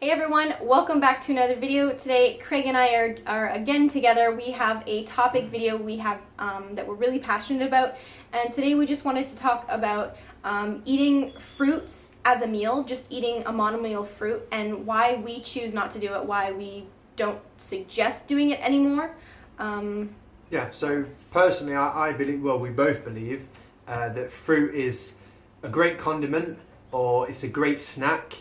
Hey everyone, welcome back to another video. Today Craig and I are again together. We have a topic video that we're really passionate about, and today we just wanted to talk about eating fruits as a meal, just eating a monomeal fruit, and why we choose not to do it, why we don't suggest doing it anymore. Yeah, so personally I believe, well, we both believe that fruit is a great condiment, or it's a great snack.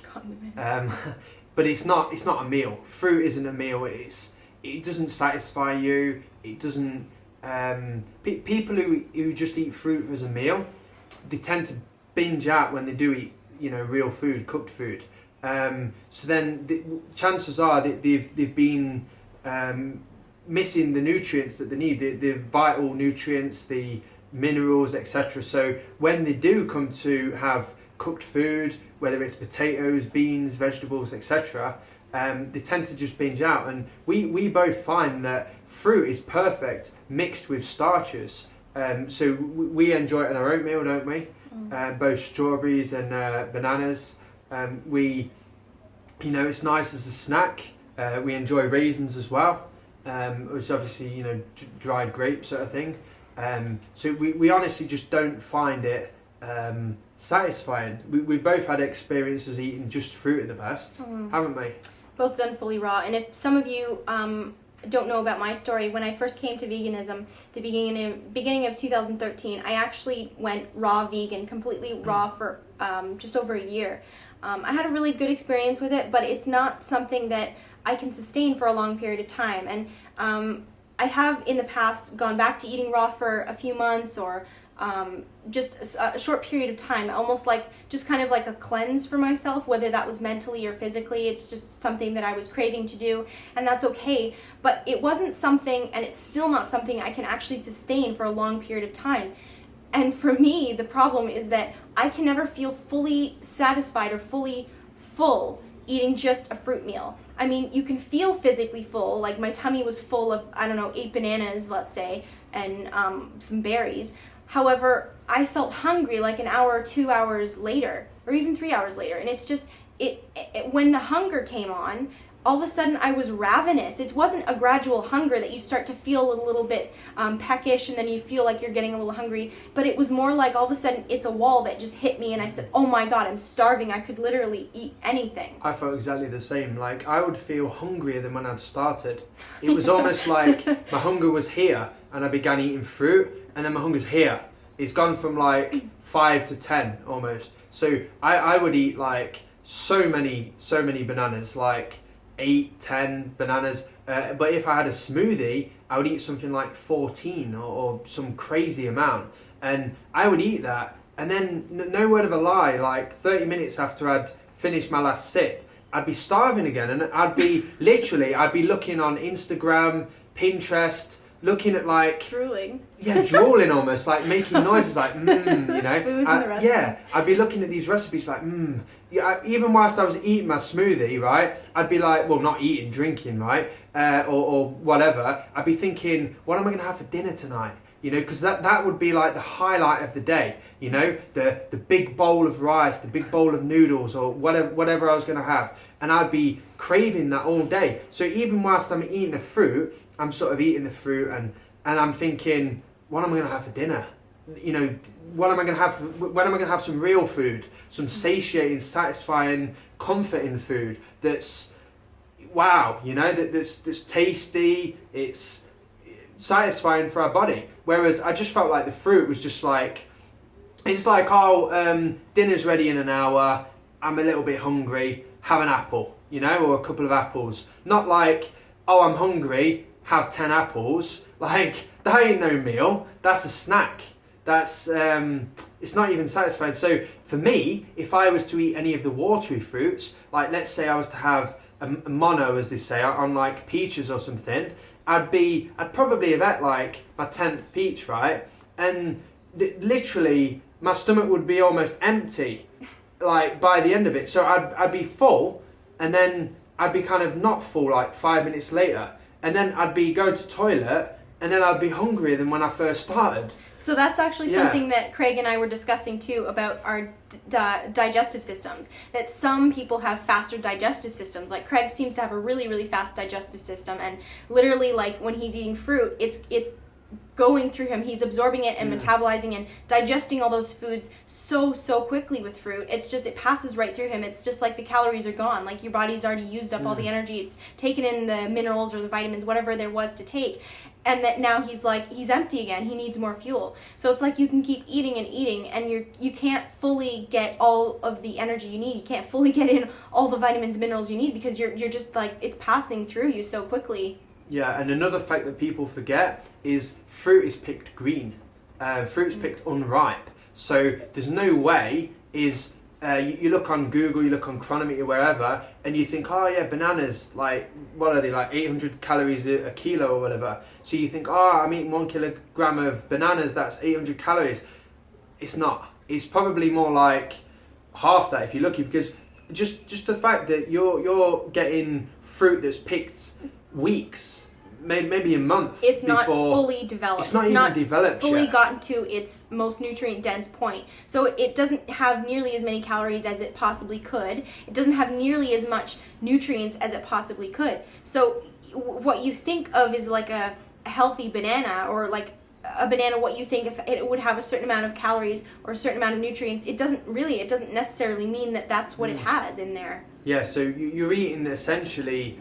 But it's not a meal. Fruit isn't a meal. It doesn't satisfy you. It doesn't. People who just eat fruit as a meal, they tend to binge out when they do eat, real food, cooked food. So then chances are that they've been missing the nutrients that they need, the vital nutrients, the minerals, etc. So when they do come to have cooked food, whether it's potatoes, beans, vegetables, etc., they tend to just binge out. And we both find that fruit is perfect mixed with starches. So we enjoy it in our oatmeal, don't we? Both strawberries and bananas. It's nice as a snack. We enjoy raisins as well, which obviously, dried grapes sort of thing. So we honestly just don't find it satisfying. We've both had experiences eating just fruit in the past, haven't we? Both done fully raw. And if some of you don't know about my story, when I first came to veganism, the beginning of 2013, I actually went raw vegan, completely raw for just over a year. I had a really good experience with it, but it's not something that I can sustain for a long period of time. And I have in the past gone back to eating raw for a few months, or just a short period of time, almost just kind of like a cleanse for myself, whether that was mentally or physically. It's just something that I was craving to do, and that's okay. But it wasn't something, and it's still not something I can actually sustain for a long period of time. And for me, the problem is that I can never feel fully satisfied or fully full eating just a fruit meal. I mean, you can feel physically full, like my tummy was full of, 8 bananas, let's say, and some berries. However, I felt hungry like an hour or 2 hours later, or even 3 hours later. And it's just, when the hunger came on, all of a sudden I was ravenous. It wasn't a gradual hunger that you start to feel a little bit peckish, and then you feel like you're getting a little hungry. But it was more like all of a sudden it's a wall that just hit me, and I said, oh my God, I'm starving. I could literally eat anything. I felt exactly the same. Like, I would feel hungrier than when I'd started. It was almost like my hunger was here, and I began eating fruit, and then my hunger's here. It's gone from like 5 to 10 almost. So I would eat like so many bananas, like 8, 10 bananas. But if I had a smoothie, I would eat something like 14 or some crazy amount. And I would eat that. And then, no word of a lie, like 30 minutes after I'd finished my last sip, I'd be starving again. And I'd be looking on Instagram, Pinterest, looking at drooling. Yeah, drooling almost, like making noises like Foods in the recipes. Yeah, I'd be looking at these recipes like Yeah, even whilst I was eating my smoothie, right, I'd be like, well, not eating, drinking, right, or whatever. I'd be thinking, what am I going to have for dinner tonight? Because that would be like the highlight of the day. The big bowl of rice, the big bowl of noodles, or whatever I was going to have, and I'd be craving that all day. So even whilst I'm eating the fruit, I'm sort of eating the fruit, and I'm thinking, what am I going to have for dinner? What am I going to have? When am I going to have some real food, some satiating, satisfying, comforting food that's wow, that's tasty, it's satisfying for our body. Whereas I just felt like the fruit was just like, it's like, dinner's ready in an hour, I'm a little bit hungry, have an apple, or a couple of apples. Not like, oh, I'm hungry, have 10 apples. Like, that ain't no meal, that's a snack. That's, it's not even satisfying. So for me, if I was to eat any of the watery fruits, like let's say I was to have a mono, as they say, on like peaches or something, I'd probably have ate like my 10th peach, right? And literally my stomach would be almost empty, like by the end of it. So I'd be full, and then I'd be kind of not full like 5 minutes later, and then I'd be go to toilet, and then I'd be hungrier than when I first started. So that's actually Yeah. something that Craig and I were discussing too about our digestive systems. That some people have faster digestive systems. Like Craig seems to have a really, really fast digestive system, and literally, like when he's eating fruit, it's going through him. He's absorbing it and metabolizing and digesting all those foods so quickly with fruit. It's just, it passes right through him. It's just like the calories are gone. Like your body's already used up all the energy. It's taken in the minerals or the vitamins, whatever there was to take. And that now he's empty again. He needs more fuel. So it's like you can keep eating and you can't fully get all of the energy you need. You can't fully get in all the vitamins, minerals you need, because you're just like, it's passing through you so quickly. Yeah, and another fact that people forget is fruit is picked green. Fruit's picked unripe. So there's no way is, you look on Google, you look on Cronometer, wherever, and you think, oh yeah, bananas, like, what are they, like 800 calories a kilo or whatever. So you think, oh, I'm eating 1 kilogram of bananas, that's 800 calories. It's not. It's probably more like half that if you're lucky, because just the fact that you're getting fruit that's picked weeks, maybe a month. It's before, not fully developed. It's not even developed fully yet. Gotten to its most nutrient dense point. So it doesn't have nearly as many calories as it possibly could. It doesn't have nearly as much nutrients as it possibly could. So what you think of is like a healthy banana, or like a banana, what you think if it would have a certain amount of calories or a certain amount of nutrients, it doesn't necessarily mean that that's what it has in there. Yeah, so you're eating essentially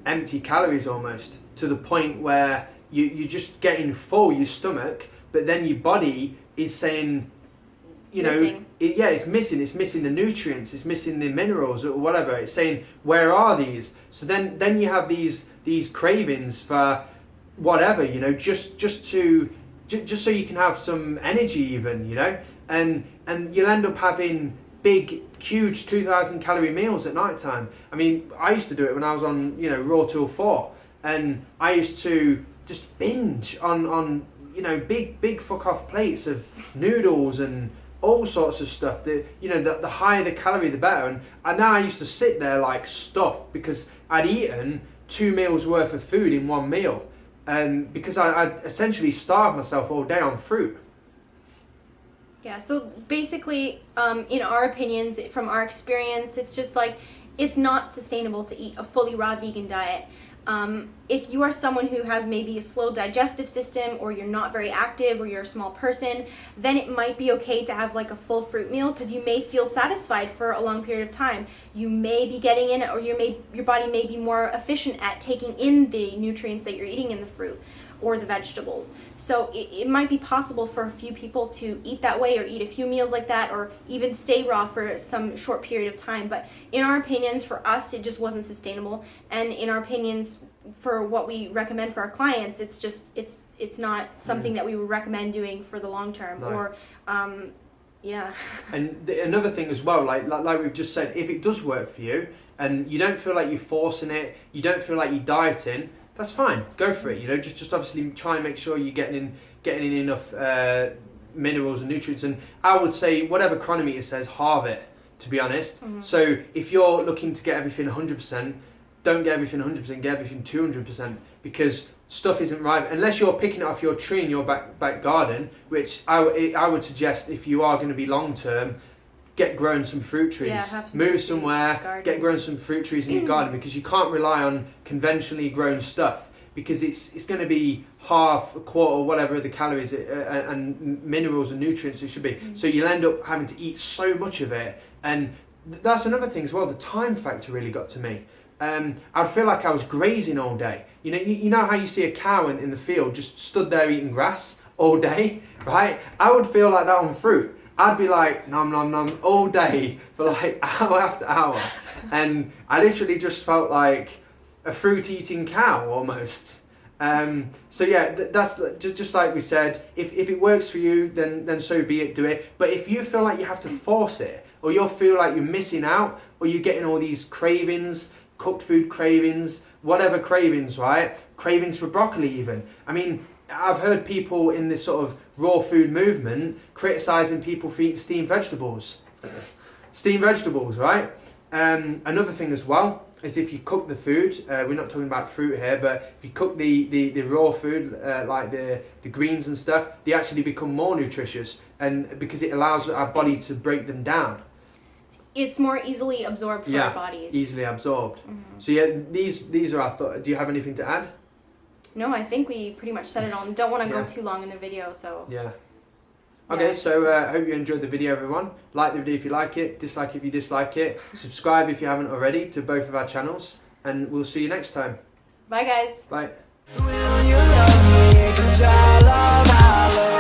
empty calories almost, to the point where you're just getting full, your stomach, but then your body is saying, it's missing the nutrients, it's missing the minerals or whatever. It's saying, where are these? So then you have these cravings for whatever, just so you can have some energy even, and you'll end up having big, huge 2,000 calorie meals at night time. I mean, I used to do it when I was on, Raw Tool 4, and I used to just binge on big fuck off plates of noodles and all sorts of stuff. The higher the calorie, the better. And now I used to sit there like stuffed because I'd eaten 2 meals worth of food in one meal, and because I'd essentially starved myself all day on fruit. Yeah, so basically, in our opinions, from our experience, it's just like, it's not sustainable to eat a fully raw vegan diet. If you are someone who has maybe a slow digestive system, or you're not very active, or you're a small person, then it might be okay to have like a full fruit meal, because you may feel satisfied for a long period of time. You may be getting in it, or your body may be more efficient at taking in the nutrients that you're eating in the fruit or the vegetables. So it might be possible for a few people to eat that way, or eat a few meals like that, or even stay raw for some short period of time. But in our opinions, for us, it just wasn't sustainable. And in our opinions, for what we recommend for our clients, it's not something that we would recommend doing for the long term. No. Or yeah. And another thing as well, like we've just said, if it does work for you and you don't feel like you're forcing it, you don't feel like you're dieting, that's fine. Go for it. Just obviously try and make sure you're getting in enough minerals and nutrients. And I would say whatever Cronometer says, halve it, to be honest. Mm-hmm. So if you're looking to get everything 100%, don't get everything 100%, get everything 200%, because stuff isn't right unless you're picking it off your tree in your back garden, which I would suggest, if you are going to be long term, get growing some fruit trees. Yeah, move somewhere, get growing some fruit trees in your garden, because you can't rely on conventionally grown stuff, because it's going to be half, a quarter, whatever the calories and minerals and nutrients it should be. So you'll end up having to eat so much of it. And that's another thing as well, the time factor really got to me. I'd feel like I was grazing all day. You know how you see a cow in the field just stood there eating grass all day, right? I would feel like that on fruit. I'd be like nom nom nom all day for like hour after hour, and I literally just felt like a fruit eating cow almost. So yeah, that's just like we said. If it works for you, then so be it. Do it. But if you feel like you have to force it, or you feel like you're missing out, or you're getting all these cravings, cooked food cravings, whatever cravings, right? Cravings for broccoli even. I mean, I've heard people in this sort of raw food movement criticising people for eating steamed vegetables. Steamed vegetables, right? Another thing as well, is if you cook the food. We're not talking about fruit here, but if you cook the raw food, like the greens and stuff, they actually become more nutritious, and because it allows our body to break them down. It's more easily absorbed for our bodies. Easily absorbed. So yeah, these are our thoughts. Do you have anything to add? No, I think we pretty much said it all. Don't want to go too long in the video, so. Yeah. Okay, so I hope you enjoyed the video, everyone. Like the video if you like it, dislike if you dislike it. Subscribe if you haven't already to both of our channels, and we'll see you next time. Bye, guys. Bye. Will you love me? 'Cause I love